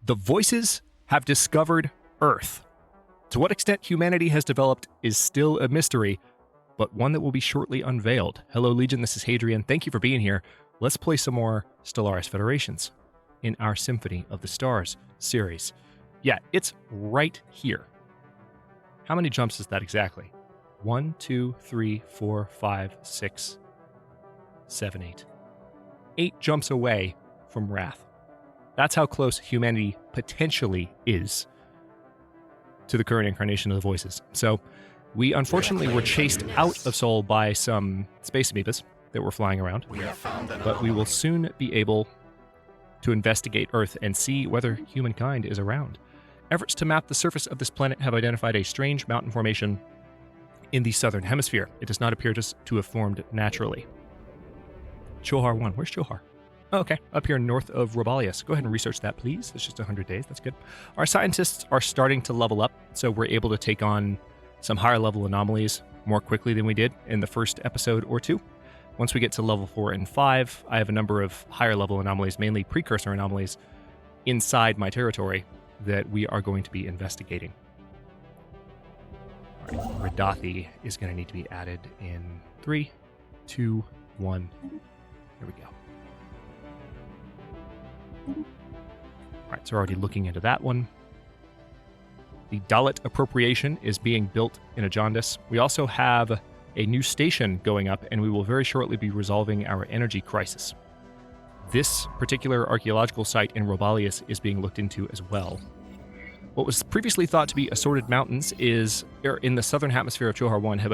The voices have discovered Earth. To what extent humanity has developed is still a mystery, but one that will be shortly unveiled. Hello, Legion, this is Hadrian. Thank you for being here. Let's play some more Stellaris Federations in our Symphony of the Stars series. Yeah, it's right here. How many jumps is that exactly? 1, 2, 3, 4, 5, 6, 7, 8. 8 jumps away from Wrath. That's how close humanity potentially is to the current incarnation of the voices. So we unfortunately were chased out of Sol by some space amoebas that were flying around, but we will soon be able to investigate Earth and see whether humankind is around. Efforts to map the surface of this planet have identified a strange mountain formation in the southern hemisphere. It does not appear to have formed naturally. Johar I. Where's Johar? Oh, okay, up here north of Robalius. Go ahead and research that, please. It's just 100 days. That's good. Our scientists are starting to level up, so we're able to take on some higher level anomalies more quickly than we did in the first episode or two. Once we get to level 4 and 5, I have a number of higher level anomalies, mainly precursor anomalies, inside my territory that we are going to be investigating. All right, Radathi is going to need to be added in 3, 2, 1. Here we go. All right, so we're already looking into that one. The Dalit appropriation is being built in Ajandis. We also have a new station going up, and we will very shortly be resolving our energy crisis. This particular archaeological site in Robalius is being looked into as well. What was previously thought to be assorted mountains is in the southern hemisphere of Johar I have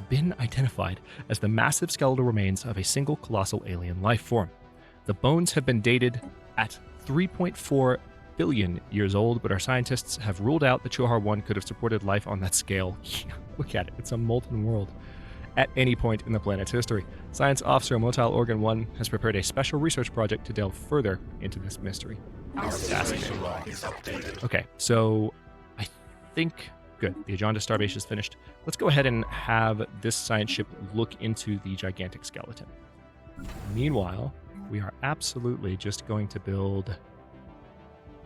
been identified as the massive skeletal remains of a single colossal alien life form. The bones have been dated at 3.4 billion years old, but our scientists have ruled out that Johar I could have supported life on that scale. Look at it, it's a molten world. At any point in the planet's history. Science Officer Motal Organ 1 has prepared a special research project to delve further into this mystery. Fascinating. Log is updated. Okay, so I think, good, the Ajanda Starbase is finished. Let's go ahead and have this science ship look into the gigantic skeleton. Meanwhile, we are absolutely just going to build...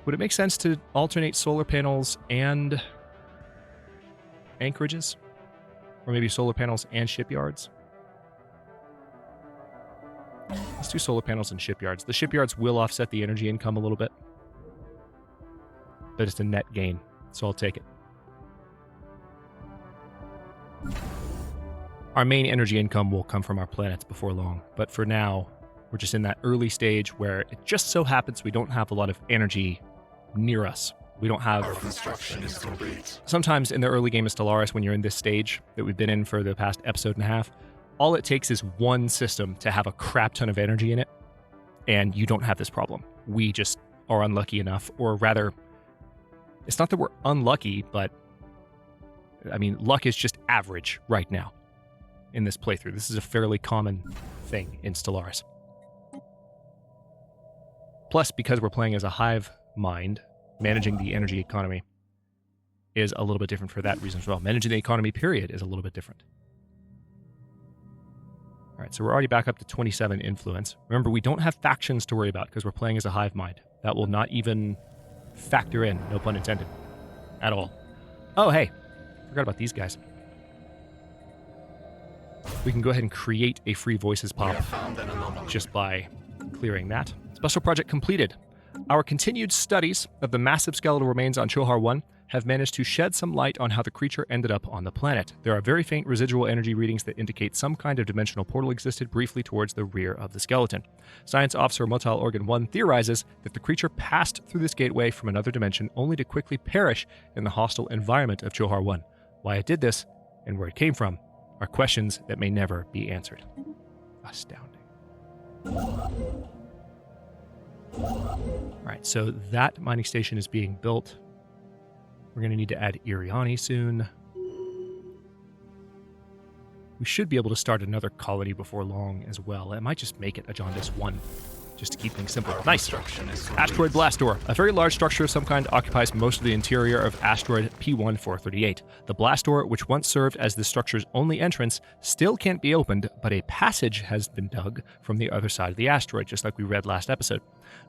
Would it make sense to alternate solar panels and anchorages? Or maybe solar panels and shipyards? Let's do solar panels and shipyards. The shipyards will offset the energy income a little bit, but it's a net gain, so I'll take it. Our main energy income will come from our planets before long, but for now, we're just in that early stage where it just so happens we don't have a lot of energy near us. We don't have... Our construction is complete. Sometimes in the early game of Stellaris, when you're in this stage that we've been in for the past episode and a half, all it takes is one system to have a crap ton of energy in it, and you don't have this problem. We just are unlucky enough, or rather, it's not that we're unlucky, but I mean, luck is just average right now in this playthrough. This is a fairly common thing in Stellaris. Plus, because we're playing as a hive mind, managing the energy economy is a little bit different for that reason as well. Managing the economy, period, is a little bit different. All right, so we're already back up to 27 influence. Remember, we don't have factions to worry about because we're playing as a hive mind. That will not even factor in, no pun intended, at all. Oh, hey, forgot about these guys. We can go ahead and create a free voices pop just by clearing that. Special project completed. Our continued studies of the massive skeletal remains on Johar I have managed to shed some light on how the creature ended up on the planet. There are very faint residual energy readings that indicate some kind of dimensional portal existed briefly towards the rear of the skeleton. Science Officer Motal Organ 1 theorizes that the creature passed through this gateway from another dimension only to quickly perish in the hostile environment of Johar I. Why it did this, and where it came from, are questions that may never be answered. Astounding. All right, so that mining station is being built. We're going to need to add Iriani soon. We should be able to start another colony before long as well. It might just make it Ajandis 1, just to keep things simple. Nice. Asteroid blast door. A very large structure of some kind occupies most of the interior of asteroid P1438. The blast door, which once served as the structure's only entrance, still can't be opened, but a passage has been dug from the other side of the asteroid, just like we read last episode.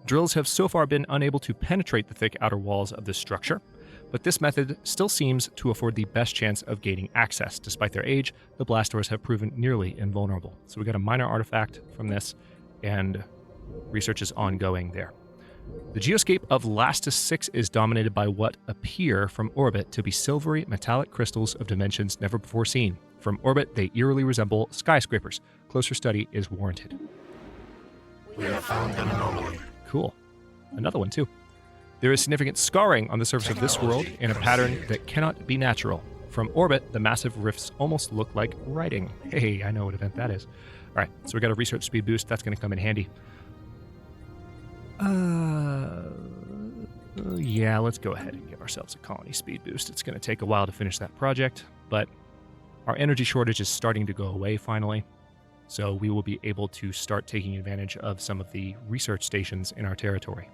Drills have so far been unable to penetrate the thick outer walls of this structure, but this method still seems to afford the best chance of gaining access. Despite their age, the blast doors have proven nearly invulnerable. So we got a minor artifact from this, and research is ongoing there. The geoscape of Lastus 6 is dominated by what appear from orbit to be silvery metallic crystals of dimensions never before seen. From orbit, they eerily resemble skyscrapers. Closer study is warranted. We have found an anomaly. Cool. Another one, too. There is significant scarring on the surface of this world in a pattern that cannot be natural. From orbit, the massive rifts almost look like writing. Hey, I know what event that is. All right, so we got a research speed boost. That's going to come in handy. Yeah, let's go ahead and give ourselves a colony speed boost. It's going to take a while to finish that project, but our energy shortage is starting to go away finally. So we will be able to start taking advantage of some of the research stations in our territory.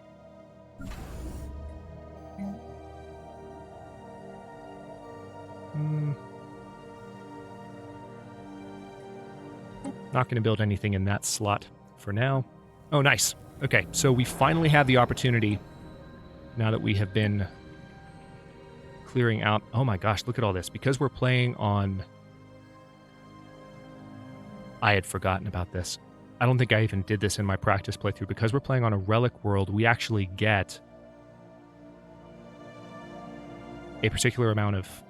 Not going to build anything in that slot for now. Oh, nice. Okay, so we finally have the opportunity, now that we have been clearing out... Oh my gosh, look at all this. Because we're playing on... I had forgotten about this. I don't think I even did this in my practice playthrough. Because we're playing on a relic world, we actually get a particular amount of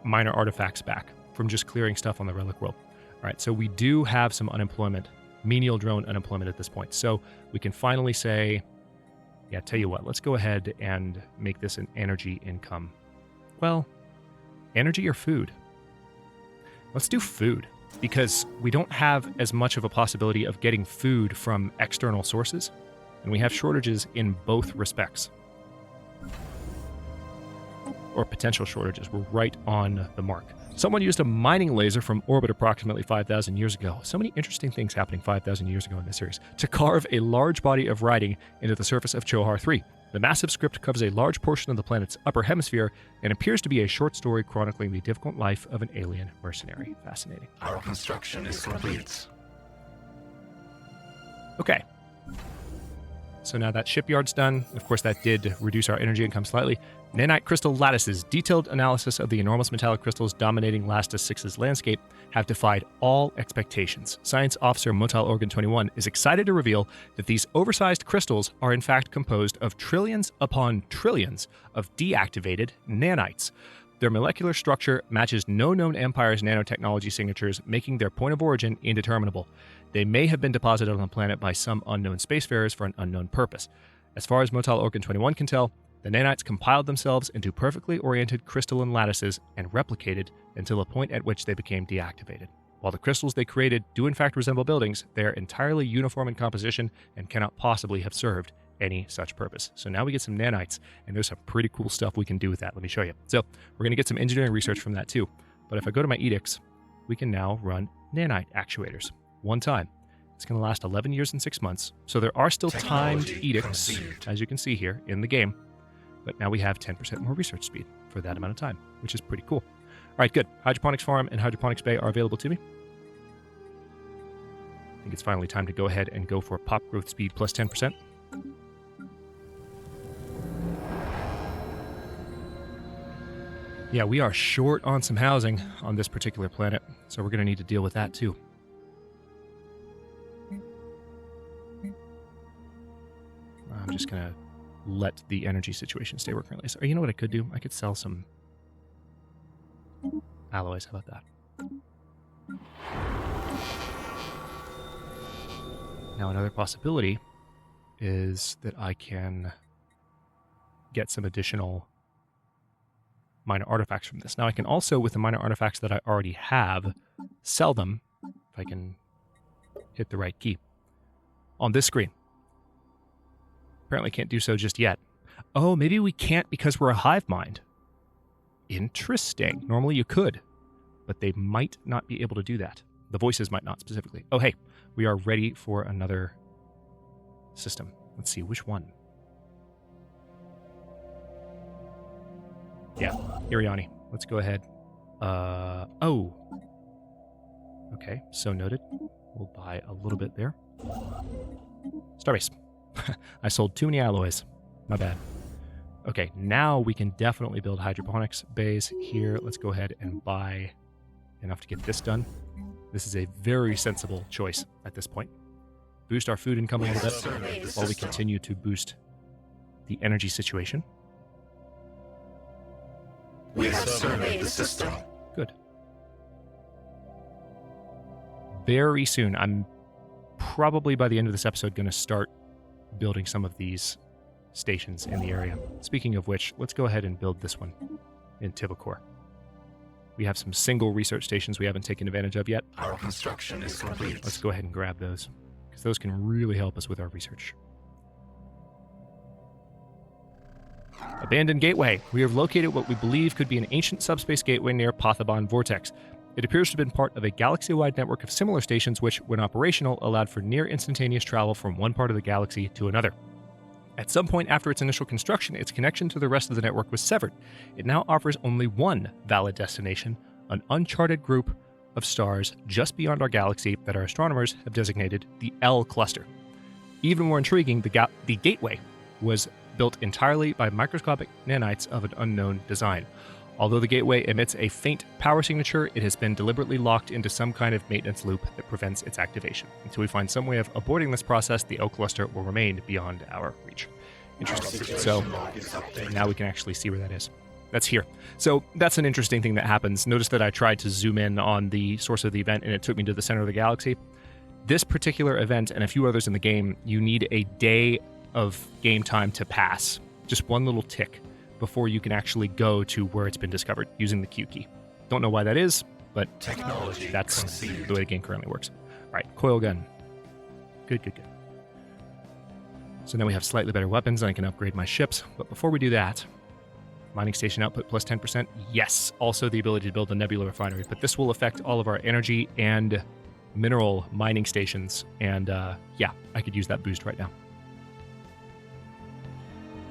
minor artifacts back from just clearing stuff on the relic world. All right, so we do have some unemployment, menial drone unemployment at this point. So we can finally say, yeah, tell you what, let's go ahead and make this an energy income. Well, energy or food? Let's do food, because we don't have as much of a possibility of getting food from external sources, and we have shortages in both respects. Or potential shortages. We're right on the mark. Someone used a mining laser from orbit approximately 5,000 years ago. So many interesting things happening 5,000 years ago in this series. To carve a large body of writing into the surface of Johar I. The massive script covers a large portion of the planet's upper hemisphere and appears to be a short story chronicling the difficult life of an alien mercenary. Fascinating. Our construction is complete. Okay. So now that shipyard's done. Of course, that did reduce our energy income slightly. Nanite crystal lattices, detailed analysis of the enormous metallic crystals dominating Lastus 6's landscape, have defied all expectations. Science Officer Motal Organ 21 is excited to reveal that these oversized crystals are in fact composed of trillions upon trillions of deactivated nanites. Their molecular structure matches no known empire's nanotechnology signatures, making their point of origin indeterminable. They may have been deposited on the planet by some unknown spacefarers for an unknown purpose. As far as Motal Organ 21 can tell, the nanites compiled themselves into perfectly oriented crystalline lattices and replicated until a point at which they became deactivated. While the crystals they created do in fact resemble buildings, they are entirely uniform in composition and cannot possibly have served any such purpose. So now we get some nanites, and there's some pretty cool stuff we can do with that. Let me show you. So we're going to get some engineering research from that too. But if I go to my edicts, we can now run nanite actuators one time. It's going to last 11 years and 6 months. So there are still timed edicts, conceived. as you can see here in the game. But now we have 10% more research speed for that amount of time, which is pretty cool. All right, good. Hydroponics Farm and Hydroponics Bay are available to me. I think it's finally time to go ahead and go for pop growth speed plus 10%. Yeah, we are short on some housing on this particular planet, so we're going to need to deal with that too. I'm just going to let the energy situation stay where it currently is. Or you know what I could do? I could sell some alloys. How about that? Now, another possibility is that I can get some additional minor artifacts from this. Now, I can also, with the minor artifacts that I already have, sell them, if I can hit the right key, on this screen. Apparently can't do so just yet. Oh, maybe we can't because we're a hive mind. Interesting. Normally you could, but they might not be able to do that. The voices might not specifically. Oh, hey, we are ready for another system. Let's see, which one? Yeah, Iriani. Let's go ahead. Oh. Okay, so noted. We'll buy a little bit there. Starbase. I sold too many alloys. My bad. Okay, now we can definitely build hydroponics bays here. Let's go ahead and buy enough to get this done. This is a very sensible choice at this point. Boost our food income a little bit while we continue to boost the energy situation. We have surveyed the system. Good. Very soon, I'm probably by the end of this episode going to start building some of these stations in the area. Speaking of which, let's go ahead and build this one in Tivakor. We have some single research stations we haven't taken advantage of yet. Our construction is complete. Let's go ahead and grab those, because those can really help us with our research. Abandoned gateway. We have located what we believe could be an ancient subspace gateway near Pathaban Vortex. It appears to have been part of a galaxy-wide network of similar stations which, when operational, allowed for near-instantaneous travel from one part of the galaxy to another. At some point after its initial construction, its connection to the rest of the network was severed. It now offers only one valid destination, an uncharted group of stars just beyond our galaxy that our astronomers have designated the L Cluster. Even more intriguing, the gateway was built entirely by microscopic nanites of an unknown design. Although the gateway emits a faint power signature, it has been deliberately locked into some kind of maintenance loop that prevents its activation. Until we find some way of aborting this process, the L cluster will remain beyond our reach. Interesting. So now we can actually see where that is. That's here. So that's an interesting thing that happens. Notice that I tried to zoom in on the source of the event and it took me to the center of the galaxy. This particular event and a few others in the game, you need a day of game time to pass. Just one little tick before you can actually go to where it's been discovered using the Q key. Don't know why that is, but that's the way the game currently works. All right, coil gun. Good, good, good. So now we have slightly better weapons and I can upgrade my ships. But before we do that, mining station output plus 10%. Yes, also the ability to build a nebula refinery, but this will affect all of our energy and mineral mining stations. And yeah, I could use that boost right now.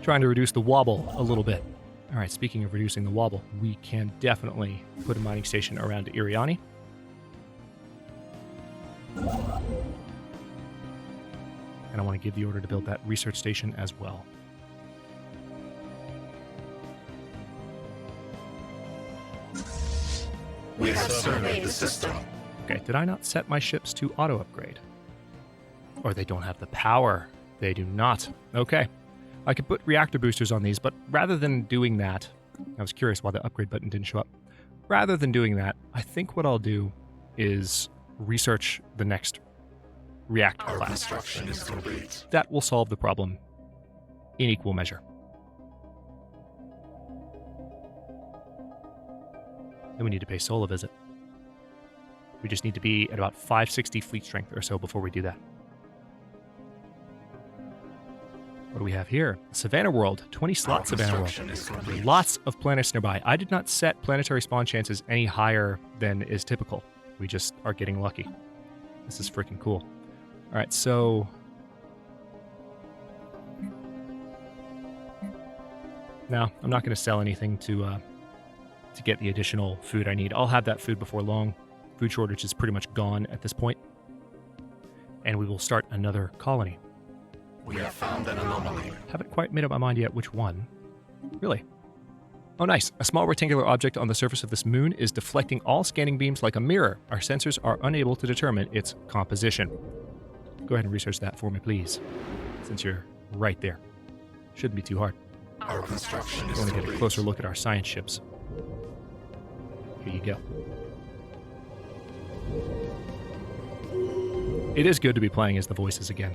Trying to reduce the wobble a little bit. All right, speaking of reducing the wobble, we can definitely put a mining station around Iriani. And I want to give the order to build that research station as well. We have surveyed the system. Okay, did I not set my ships to auto-upgrade? Or they don't have the power. They do not. Okay. I could put reactor boosters on these, but rather than doing that, I was curious why the upgrade button didn't show up. Rather than doing that, I think what I'll do is research the next reactor Our class. construction is complete. That will solve the problem in equal measure. Then we need to pay Sol a visit. We just need to be at about 560 fleet strength or so before we do that. What do we have here? Savannah World, 20 slot Savannah construction World. is complete. Lots of planets nearby. I did not set planetary spawn chances any higher than is typical. We just are getting lucky. This is freaking cool. All right, so no, I'm not going to sell anything to get the additional food I need. I'll have that food before long. Food shortage is pretty much gone at this point. And we will start another colony. We have found an anomaly. Haven't quite made up my mind yet which one. Really? Oh, nice. A small rectangular object on the surface of this moon is deflecting all scanning beams like a mirror. Our sensors are unable to determine its composition. Go ahead and research that for me, please, since you're right there. Shouldn't be too hard. Our construction I is want to get a complete. closer look at our science ships. Here you go. It is good to be playing as the voices again.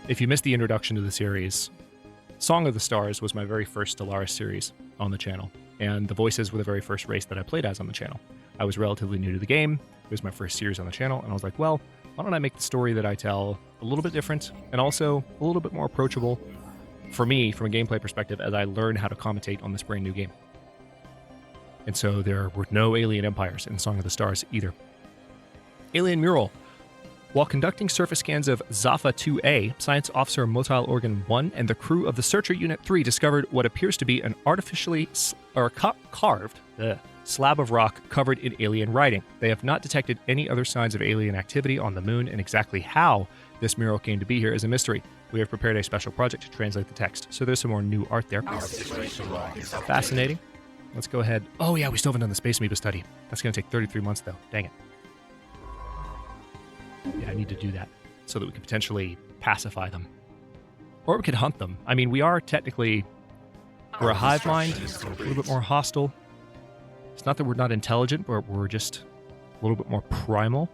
If you missed the introduction to the series, Song of the Stars was my very first Stellaris series on the channel, and the voices were the very first race that I played as on the channel. I was relatively new to the game, it was my first series on the channel, and I was like, well, why don't I make the story that I tell a little bit different, and also a little bit more approachable for me, from a gameplay perspective, as I learn how to commentate on this brand new game. And so there were no alien empires in Song of the Stars either. Alien Mural. While conducting surface scans of Zafa 2A, Science Officer Motile Organ 1 and the crew of the Searcher Unit 3 discovered what appears to be an artificially carved slab of rock covered in alien writing. They have not detected any other signs of alien activity on the moon, and exactly how this mural came to be here is a mystery. We have prepared a special project to translate the text, so there's some more new art there. Our situation log is updated. Fascinating. Let's go ahead. Oh yeah, we still haven't done the Space Amoeba study. That's going to take 33 months though. Dang it. Yeah, I need to do that so that we can potentially pacify them. Or we could hunt them. I mean, we are technically... We're a hive mind, a little bit more hostile. It's not that we're not intelligent, but we're just a little bit more primal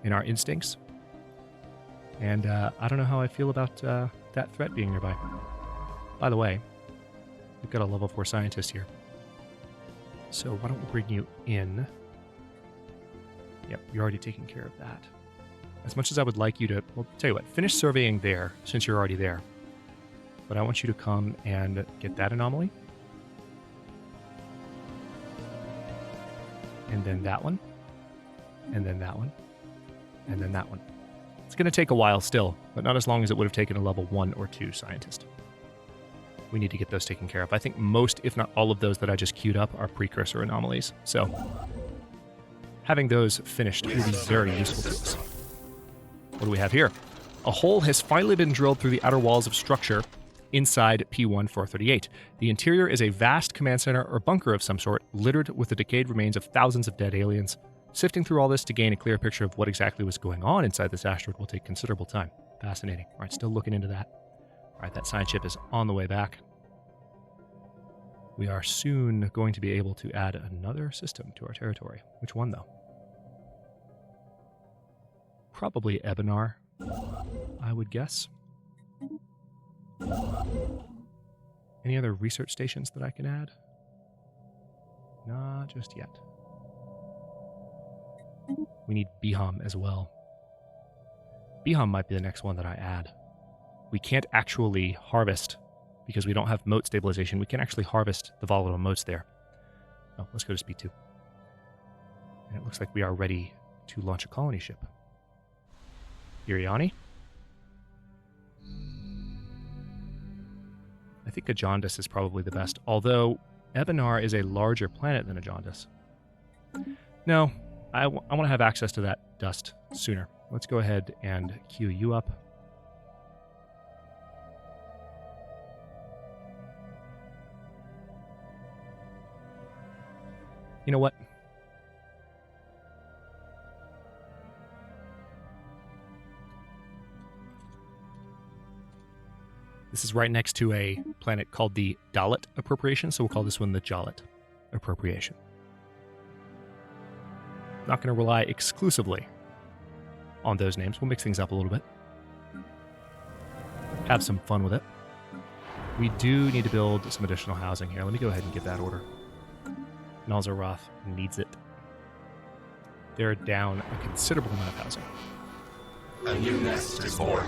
in our instincts. And I don't know how I feel about that threat being nearby. By the way, we've got a level 4 scientist here. So why don't we bring you in? Yep, you're already taking care of that. As much as I would like you to, well, tell you what, finish surveying there, since you're already there. But I want you to come and get that anomaly. And then that one. And then that one. And then that one. It's going to take a while still, but not as long as it would have taken a level 1 or 2 scientist. We need to get those taken care of. I think most, if not all of those that I just queued up are precursor anomalies. So having those finished will be very useful to us. What do we have here? A hole has finally been drilled through the outer walls of structure inside P1438. The interior is a vast command center or bunker of some sort, littered with the decayed remains of thousands of dead aliens. Sifting through all this to gain a clear picture of what exactly was going on inside this asteroid will take considerable time. Fascinating. All right, still looking into that. All right, that science ship is on the way back. We are soon going to be able to add another system to our territory. Which one, though? Probably Ebenar, I would guess. Any other research stations that I can add? Not just yet. We need Biham as well. Biham might be the next one that I add. We can't actually harvest, because we don't have mote stabilization, we can't actually harvest the volatile motes there. Oh, let's go to speed 2. And it looks like we are ready to launch a colony ship. Iriani? I think Ajandis is probably the best, although Ebenar is a larger planet than Ajandis. No, I want to have access to that dust sooner. Let's go ahead and queue you up. You know what? This is right next to a planet called the Dalit Appropriation, so we'll call this one the Jalit Appropriation. Not going to rely exclusively on those names. We'll mix things up a little bit. Have some fun with it. We do need to build some additional housing here. Let me go ahead and give that order. Nalzaroth needs it. They're down a considerable amount of housing. A new nest is born.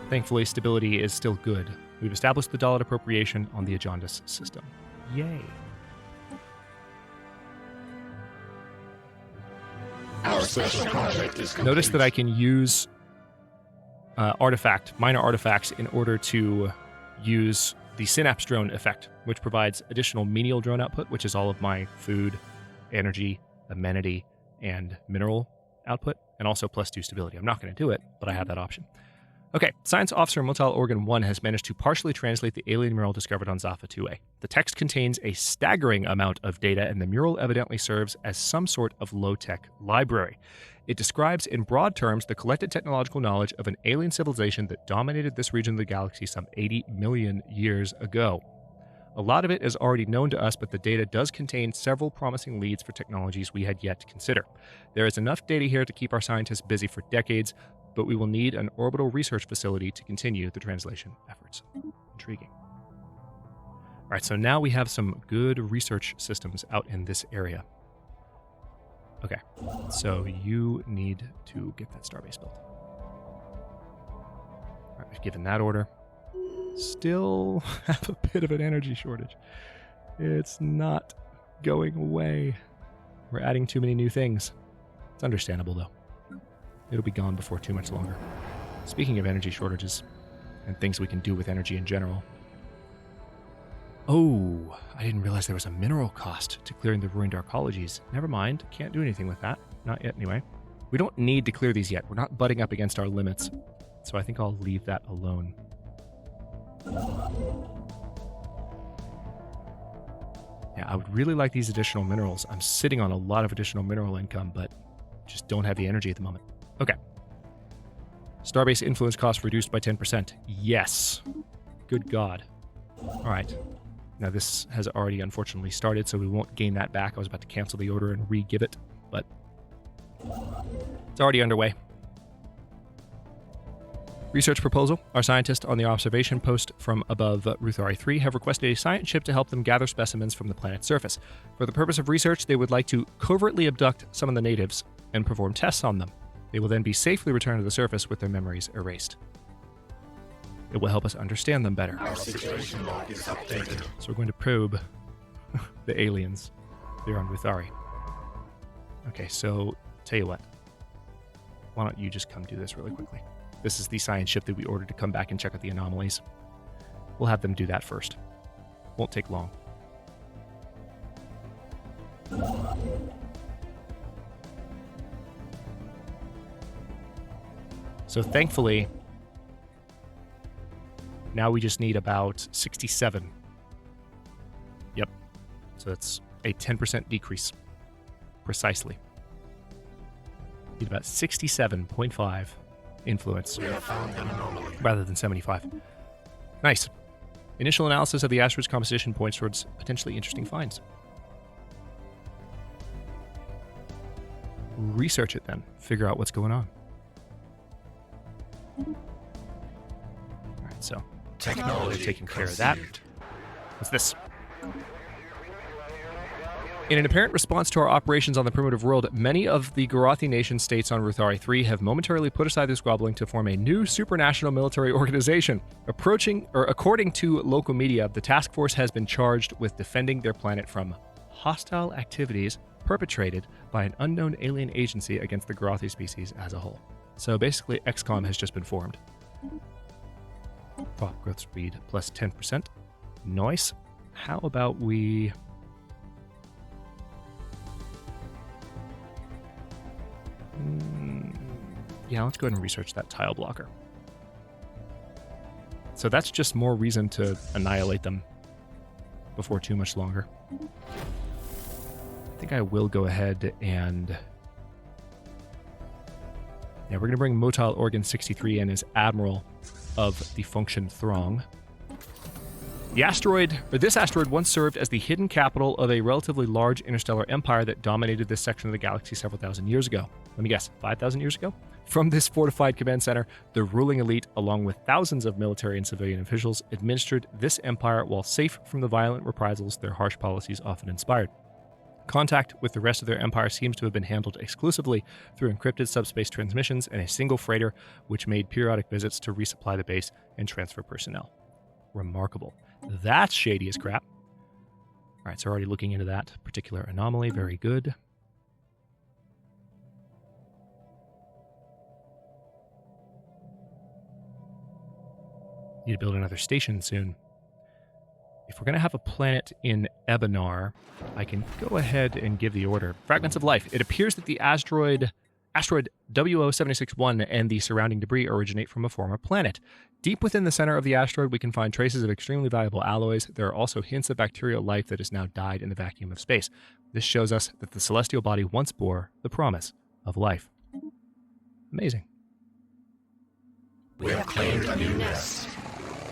Thankfully, stability is still good. We've established the Dalit appropriation on the Ajandis system. Yay. Our special project is complete. Notice that I can use minor artifacts in order to use the Synapse drone effect, which provides additional menial drone output, which is all of my food, energy, amenity, and mineral output, and also +2 stability. I'm not going to do it, but I have that option. Okay, Science Officer Motile Organ 1 has managed to partially translate the alien mural discovered on Zafa 2A. The text contains a staggering amount of data, and the mural evidently serves as some sort of low-tech library. It describes in broad terms the collected technological knowledge of an alien civilization that dominated this region of the galaxy some 80 million years ago. A lot of it is already known to us, but the data does contain several promising leads for technologies we had yet to consider. There is enough data here to keep our scientists busy for decades, but we will need an orbital research facility to continue the translation efforts. Intriguing. All right, so now we have some good research systems out in this area. Okay, so you need to get that starbase built. All right, we've given that order. Still have a bit of an energy shortage. It's not going away. We're adding too many new things. It's understandable, though. It'll be gone before too much longer. Speaking of energy shortages and things we can do with energy in general. Oh, I didn't realize there was a mineral cost to clearing the ruined arcologies. Never mind, can't do anything with that. Not yet, anyway. We don't need to clear these yet. We're not butting up against our limits. So I think I'll leave that alone. Yeah, I would really like these additional minerals. I'm sitting on a lot of additional mineral income, but just don't have the energy at the moment. Okay. Starbase influence cost reduced by 10%. Yes. Good God. All right. Now this has already unfortunately started, so we won't gain that back. I was about to cancel the order and re-give it, but it's already underway. Research proposal. Our scientists on the observation post from above Ruthari 3 have requested a science ship to help them gather specimens from the planet's surface. For the purpose of research, they would like to covertly abduct some of the natives and perform tests on them. They will then be safely returned to the surface with their memories erased. It will help us understand them better. Our situation log is updated. So we're going to probe the aliens here on Ruthari. Okay, so tell you what. Why don't you just come do this really quickly? This is the science ship that we ordered to come back and check out the anomalies. We'll have them do that first. Won't take long. So thankfully, now we just need about 67. Yep. So that's a 10% decrease. Precisely. Need about 67.5 influence. We have found an anomaly. Rather than 75. Nice. Initial analysis of the asteroid's composition points towards potentially interesting finds. Research it then. Figure out what's going on. Alright, so Technology taking care of that. conceived. What's this? In an apparent response to our operations on the primitive world, many of the Garathi nation states on Ruthari 3 have momentarily put aside their squabbling to form a new supranational military organization. According to local media, the task force has been charged with defending their planet from hostile activities perpetrated by an unknown alien agency against the Garathi species as a whole. So basically, XCOM has just been formed. Prop growth speed plus 10%. Nice. How about we... Yeah, let's go ahead and research that tile blocker. So that's just more reason to annihilate them before too much longer. I think I will go ahead and... Yeah, we're going to bring Motile Organ 63 in as Admiral of the Function Throng. This asteroid once served as the hidden capital of a relatively large interstellar empire that dominated this section of the galaxy several thousand years ago. Let me guess, 5,000 years ago? From this fortified command center, the ruling elite, along with thousands of military and civilian officials, administered this empire while safe from the violent reprisals their harsh policies often inspired. Contact with the rest of their empire seems to have been handled exclusively through encrypted subspace transmissions and a single freighter, which made periodic visits to resupply the base and transfer personnel. Remarkable. That's shady as crap. All right, so already looking into that particular anomaly. Very good. Need to build another station soon. If we're going to have a planet in Ebenar, I can go ahead and give the order. Fragments of life. It appears that the asteroid WO761 and the surrounding debris originate from a former planet. Deep within the center of the asteroid, we can find traces of extremely valuable alloys. There are also hints of bacterial life that has now died in the vacuum of space. This shows us that the celestial body once bore the promise of life. Amazing. We have claimed a new nest.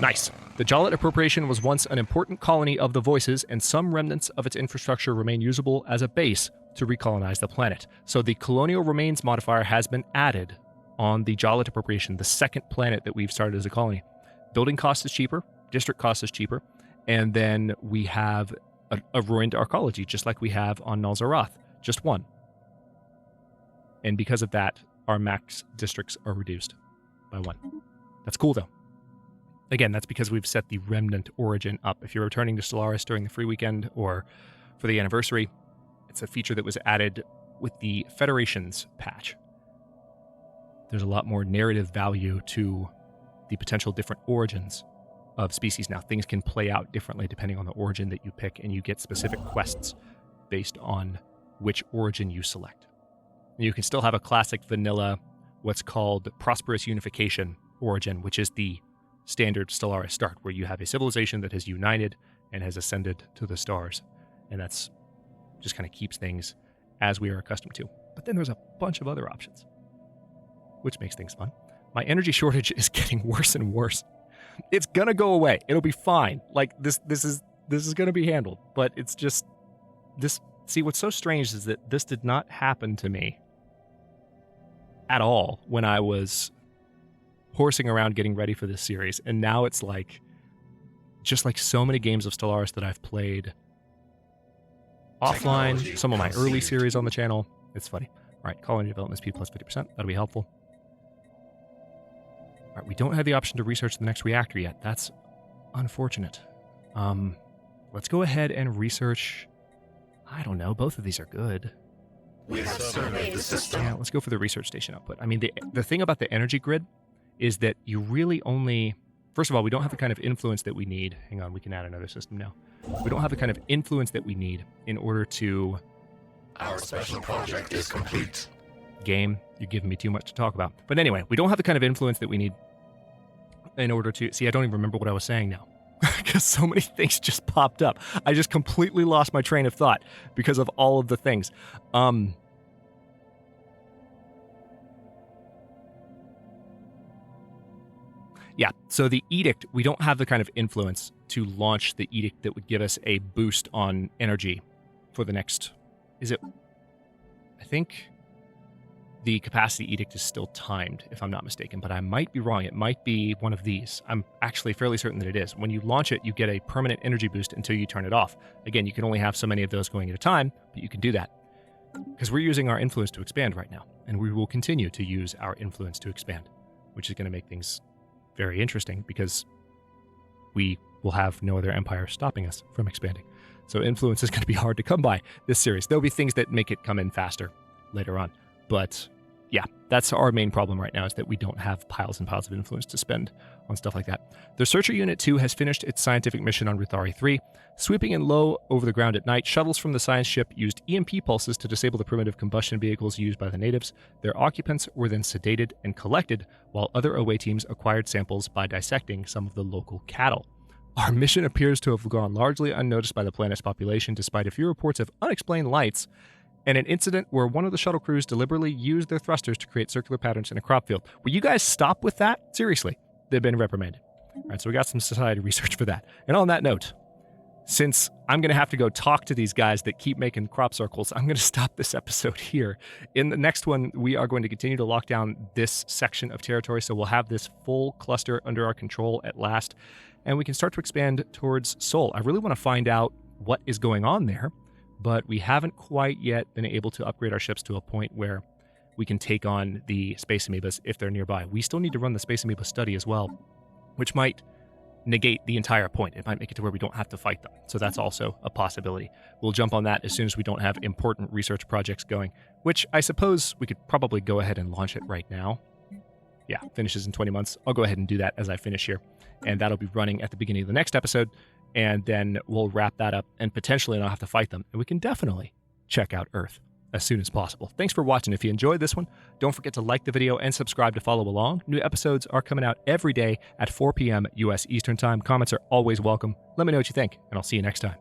Nice. The Jalat appropriation was once an important colony of the Voices, and some remnants of its infrastructure remain usable as a base to recolonize the planet. So the Colonial Remains modifier has been added on the Jalat appropriation, the second planet that we've started as a colony. Building cost is cheaper, district cost is cheaper, and then we have a ruined archaeology, just like we have on Nalzaroth, just one. And because of that, our max districts are reduced by one. That's cool, though. Again, that's because we've set the remnant origin up. If you're returning to Stellaris during the free weekend or for the anniversary, it's a feature that was added with the Federation's patch. there's a lot more narrative value to the potential different origins of species now. Things can play out differently depending on the origin that you pick, and you get specific quests based on which origin you select. And you can still have a classic vanilla, what's called prosperous unification origin, which is the standard Stellaris start, where you have a civilization that has united and has ascended to the stars. And that's just kind of keeps things as we are accustomed to. But then there's a bunch of other options, which makes things fun. My energy shortage is getting worse and worse. It's gonna go away. It'll be fine. Like this is gonna be handled. But it's just this. See, what's so strange is that this did not happen to me at all when I was horsing around getting ready for this series, and now it's like, just like so many games of Stellaris that I've played offline, some of my early series on the channel. It's funny. All right, colony development speed plus 50%. That'll be helpful. All right, we don't have the option to research the next reactor yet. That's unfortunate. Let's go ahead and research. I don't know. Both of these are good. We have surveyed the system. Yeah, let's go for the research station output. I mean, the thing about the energy grid is that you really only... First of all, we don't have the kind of influence that we need. Hang on, we can add another system now. We don't have the kind of influence that we need in order to... Our special project is complete. Game, you're giving me too much to talk about. But anyway, we don't have the kind of influence that we need in order to... See, I don't even remember what I was saying now. Because so many things just popped up. I just completely lost my train of thought because of all of the things. Yeah, so the edict, we don't have the kind of influence to launch the edict that would give us a boost on energy for the next... Is it... I think the capacity edict is still timed, if I'm not mistaken, but I might be wrong. It might be one of these. I'm actually fairly certain that it is. When you launch it, you get a permanent energy boost until you turn it off. Again, you can only have so many of those going at a time, but you can do that. Because we're using our influence to expand right now, and we will continue to use our influence to expand, which is going to make things very interesting because we will have no other empire stopping us from expanding. So influence is going to be hard to come by this series. There'll be things that make it come in faster later on. But yeah, that's our main problem right now, is that we don't have piles and piles of influence to spend on stuff like that. The Searcher Unit 2 has finished its scientific mission on Ruthari 3. Sweeping in low over the ground at night, shuttles from the science ship used EMP pulses to disable the primitive combustion vehicles used by the natives. Their occupants were then sedated and collected, while other away teams acquired samples by dissecting some of the local cattle. Our mission appears to have gone largely unnoticed by the planet's population, despite a few reports of unexplained lights and an incident where one of the shuttle crews deliberately used their thrusters to create circular patterns in a crop field. Will you guys stop with that? Seriously, they've been reprimanded. All right, so we got some society research for that. And on that note, since I'm going to have to go talk to these guys that keep making crop circles, I'm going to stop this episode here. In the next one, we are going to continue to lock down this section of territory, so we'll have this full cluster under our control at last, and we can start to expand towards Sol. I really want to find out what is going on there, but we haven't quite yet been able to upgrade our ships to a point where we can take on the space amoebas if they're nearby. We still need to run the space amoeba study as well, which might negate the entire point. It might make it to where we don't have to fight them. So that's also a possibility. We'll jump on that as soon as we don't have important research projects going, which I suppose we could probably go ahead and launch it right now. Yeah, finishes in 20 months. I'll go ahead and do that as I finish here. And that'll be running at the beginning of the next episode. And then we'll wrap that up and potentially not have to fight them. And we can definitely check out Earth as soon as possible. Thanks for watching. If you enjoyed this one, don't forget to like the video and subscribe to follow along. New episodes are coming out every day at 4 p.m. U.S. Eastern Time. Comments are always welcome. Let me know what you think, and I'll see you next time.